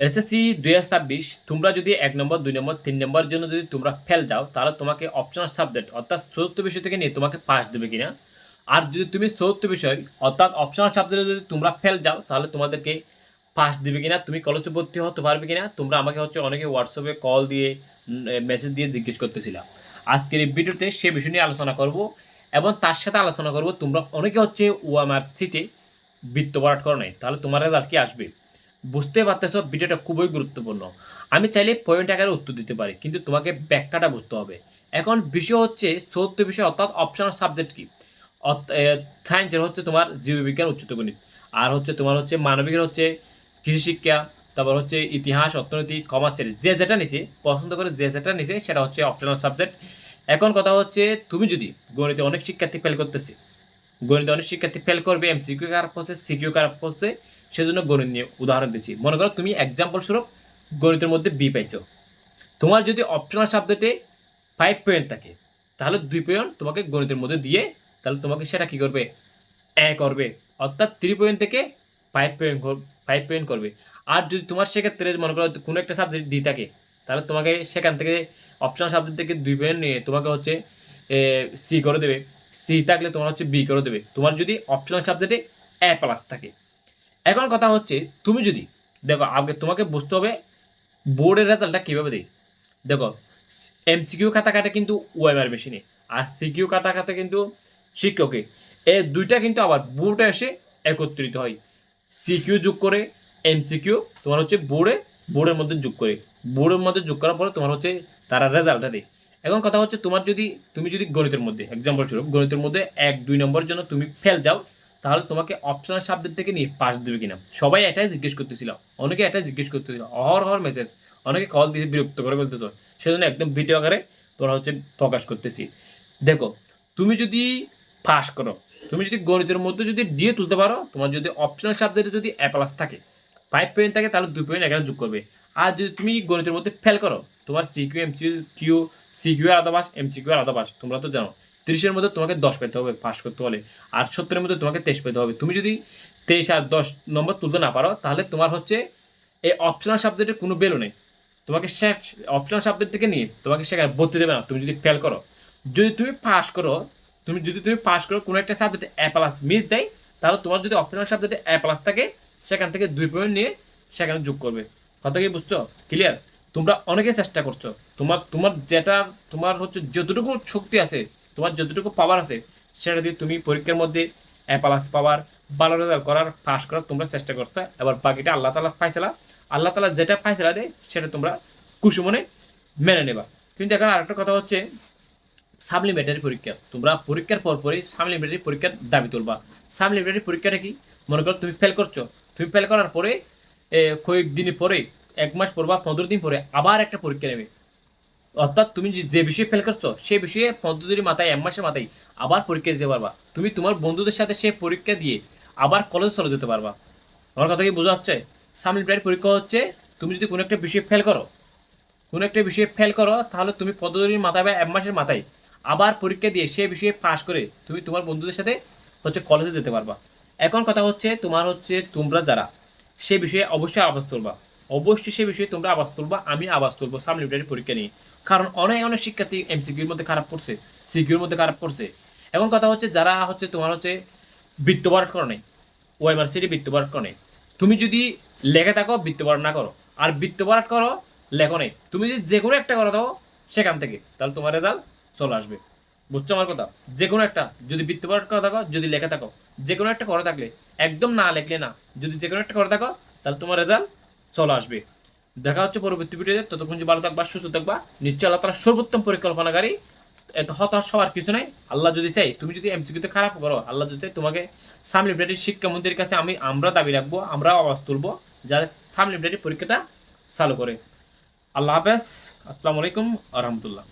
SSC 2026 তোমরা যদি 1 নম্বর 2 নম্বর 3 নম্বরের জন্য যদি তোমরা ফেল যাও তাহলে তোমাকে অপশনাল সাবজেক্ট অর্থাৎ 74 বিষয় থেকে নিয়ে তোমাকে পাস দেবে কিনা। আর যদি তুমি 74 বিষয় অর্থাৎ অপশনাল সাবজেক্টে যদি তোমরা ফেল যাও তাহলে তোমাদেরকে পাস দেবে কিনা, তুমি কলেজে ভর্তি হতে পারবে কিনা। তোমরা আমাকে অনেকে হোয়াটসঅ্যাপে কল দিয়ে মেসেজ দিয়ে জিজ্ঞেস করতেছিলাম। আজকের এই ভিডিওতে সে বিষয় নিয়ে আলোচনা করব এবং তার সাথে আলোচনা করব তোমরা অনেকে ওএমআর সিটে বৃত্ত ভরাট করো নাই, তাহলে তোমার রেজাল্ট কি আসবে। বুঝতে পারতেছ ভিডিওটা খুবই গুরুত্বপূর্ণ। আমি চাইলে পয়েন্ট আকারে উত্তর দিতে পারি, কিন্তু তোমাকে ব্যাখ্যাটা বুঝতে হবে। এখন বিষয় হচ্ছে 74 বিষয় অর্থাৎ অপশনাল সাবজেক্ট কি। সায়েন্সের হচ্ছে তোমার জীববিজ্ঞান, উচ্চতর গণিত। আর তোমার মানবিকের কৃষি শিক্ষা, তারপর ইতিহাস, অর্থনীতি, কমার্স, যে যেটা নিছে পছন্দ করে যে যেটা নিছে সেটা হচ্ছে অপশনাল সাবজেক্ট। এখন কথা হচ্ছে তুমি যদি গণিতে অনেক শিক্ষার্থী ফেল করতেছে, গণিতে অনেক শিক্ষার্থী ফেল করবে, এমসিকিউ খারাপ পড়ছে, সিকিউ খারাপ পড়ছে, সেজন্য গণিত নিয়ে উদাহরণ দিচ্ছি। মনে করো তুমি এক্সাম্পল স্বরূপ গণিতের মধ্যে বি পাইছো, তোমার যদি অপশনাল সাবজেক্টে 5 পয়েন্ট থাকে তাহলে 2 পয়েন্ট তোমাকে গণিতের মধ্যে দিয়ে তাহলে তোমাকে সেটা কী করবে, করবে, অর্থাৎ 3 পয়েন্ট থেকে 5 পয়েন্ট করবে। আর যদি তোমার সেক্ষেত্রে মনে করো কোনো একটা সাবজেক্ট ডি থাকে তাহলে তোমাকে সেখান থেকে অপশনাল সাবজেক্ট থেকে 2 পয়েন্ট নিয়ে তোমাকে সি করে দেবে, সি থাকলে তোমার বি করে দেবে, তোমার যদি অপশনাল সাবজেক্টে A+ থাকে। এখন কথা হচ্ছে তুমি যদি দেখো আগে তোমাকে বুঝতে হবে বোর্ডের রেজাল্টটা কীভাবে দেয়। দেখো এমসিকিউ খাতা কাটে কিন্তু ওএমআর মেশিনে, আর সিকিউ খাতা কাটে কিন্তু শিক্ষকে। এই দুইটা কিন্তু আবার বোর্ডে এসে একত্রিত হয়, সিকিউ যোগ করে এমসিকিউ তোমার বোর্ডের মধ্যে যোগ করে, বোর্ডের মধ্যে যোগ করার পরে তোমার তারা রেজাল্টটা দেয়। এখন কথা হচ্ছে তুমি যদি গণিতের মধ্যে এক্সাম্পল স্বরূপ গণিতের মধ্যে 1-2 নম্বরের জন্য তুমি ফেল যাও তাহলে তোমাকে অপশনাল সাবজেক্ট থেকে নিয়ে পাস দেবে কিনা। সবাই এটাই জিজ্ঞেস করতেছিল, অনেকে এটাই জিজ্ঞেস করতেছিল, অহরহর মেসেজ, অনেকে কল দিয়ে বিরক্ত করে বলতেছ। সেজন্য একদম ভিডিও আকারে তোমরা প্রকাশ করতেছি। দেখো তুমি যদি পাস করো, তুমি যদি গণিতের মধ্যে যদি ডিএ তুলতে পারো, তোমার যদি অপশনাল সাবজেক্টে যদি A+ থাকে, 5 পয়েন্ট থাকে, তাহলে 2 পয়েন্ট এখানে যোগ করবে। আর যদি তুমি গণিতের মধ্যে ফেল করো, তোমার সিকিউ আলাদা পাস, এমসিকিউ আলাদা পাস, তোমরা তো জানো 30-এর মধ্যে তোমাকে 10 পেতে হবে পাস করতে হলে, আর 70-এর মধ্যে তোমাকে 23 পেতে হবে। তুমি যদি 23 আর 10 নম্বর তুলতে না পারো তাহলে তোমার এই অপশনাল সাবজেক্টের কোনো ভ্যালু নেই, তোমাকে অপশনাল সাবজেক্ট থেকে নিয়ে তোমাকে সেখানে ভর্তি দেবে না তুমি যদি ফেল করো। যদি তুমি পাস করো, কোনো একটা সাবজেক্টে A+ মিস দেয়, তাহলে তোমার যদি অপশনাল সাবজেক্টে A+ থাকে সেখান থেকে 2 পয়েন্ট নিয়ে সেখানে যোগ করবে। কথা কি বুঝছো? ক্লিয়ার? তোমরা অনেকে চেষ্টা করছো, তোমার তোমার যেটা তোমার যতটুকু শক্তি আছে, তোমার যতটুকু পাওয়ার আছে সেটা দিয়ে তুমি পরীক্ষার মধ্যে A+ পাওয়ার, ভালো রেজাল্ট করার, পাস করার তোমরা চেষ্টা করতে। এবার বাকিটা আল্লাহ তাআলা ফায়সালা, আল্লাহ তাআলা যেটা ফায়সালা দেয় সেটা তোমরা খুশি মনে মেনে নেবা। কিন্তু এখন আরেকটা কথা হচ্ছে সাপ্লিমেন্টারি পরীক্ষা, তোমরা পরীক্ষার পরপরই সাপ্লিমেন্টারি পরীক্ষার দাবি তুলবা। সাপ্লিমেন্টারি পরীক্ষাটা কি? মনে করো তুমি ফেল করছো, তুমি ফেল করার পরে কয়েকদিন পরে, 1 মাস পর বা 15 দিন পরে আবার একটা পরীক্ষা নেবে। অর্থাৎ তুমি যে বিষয়ে ফেল করছো সে বিষয়ে 15 দিনের মাথায়, 1 মাসের মাথায় আবার পরীক্ষা দিতে পারবা। তুমি তোমার বন্ধুদের সাথে সে পরীক্ষা দিয়ে আবার কলেজ চলে যেতে পারবা। আমার কথা কি বোঝা যাচ্ছে? সাপ্লিমেন্টারি পরীক্ষা হচ্ছে তুমি যদি কোনো একটা বিষয়ে ফেল করো তাহলে তুমি 15 দিনের মাথায় বা 1 মাসের মাথায় আবার পরীক্ষা দিয়ে সে বিষয়ে পাস করে তুমি তোমার বন্ধুদের সাথে কলেজে যেতে পারবা। এখন কথা হচ্ছে তোমার তোমরা যারা সে বিষয়ে অবশ্যই আওয়াজ তুলবা, অবশ্যই সে বিষয়ে তোমরা আওয়াজ তুলবা, আমি আওয়াজ তুলবো সাপ্লিমেন্টারি পরীক্ষা নিয়ে। কারণ অনেক অনেক শিক্ষার্থী এমসিকিউর মধ্যে খারাপ পড়ছে, সিকিউর মধ্যে খারাপ পড়ছে। এখন কথা হচ্ছে যারা তোমার বৃত্ত ভরাট করো নাই, ওএমআর সিটি বৃত্ত ভরাট করো নাই, তুমি যদি লেখে থাকো বৃত্ত ভরাট না করো, আর বৃত্ত ভরাট করো লেখো নেই, তুমি যদি যে কোনো একটা করো থাকো সেখান থেকে, তাহলে তোমার রেজাল্ট চলে আসবে। বুঝছো আমার কথা? যে কোনো একটা যদি বৃত্ত ভরাট করা থাকো, যদি লেখা থাকো, যে কোনো একটা করে থাকলে, একদম না লেখলে না, যদি যে কোনো একটা করে থাকো তাহলে তোমার রেজাল্ট চলে আসবে। দেখা হচ্ছে পরবর্তী ভিডিওতে, ততক্ষণ যে ভালো থাকবা, সুস্থ থাকবা। নিশ্চয় আল্লাহ তাআলা সর্বোত্তম পরিকল্পনাকারী, এত হতাশ হওয়ার কিছু নাই। আল্লাহ যদি চাই, তুমি যদি এমসিকিউতে খারাপ করো, আল্লাহ যদি চাই তোমাকে সাপ্লিমেন্টারি শিক্ষামন্ত্রীর কাছে আমরা দাবি রাখবো, আমরা আওয়াজ তুলবো যারা সাপ্লিমেন্টারি পরীক্ষাটা চালু করে। আল্লাহ হাফেজ, আসসালামু আলাইকুম আ রহমতুল্লাহ।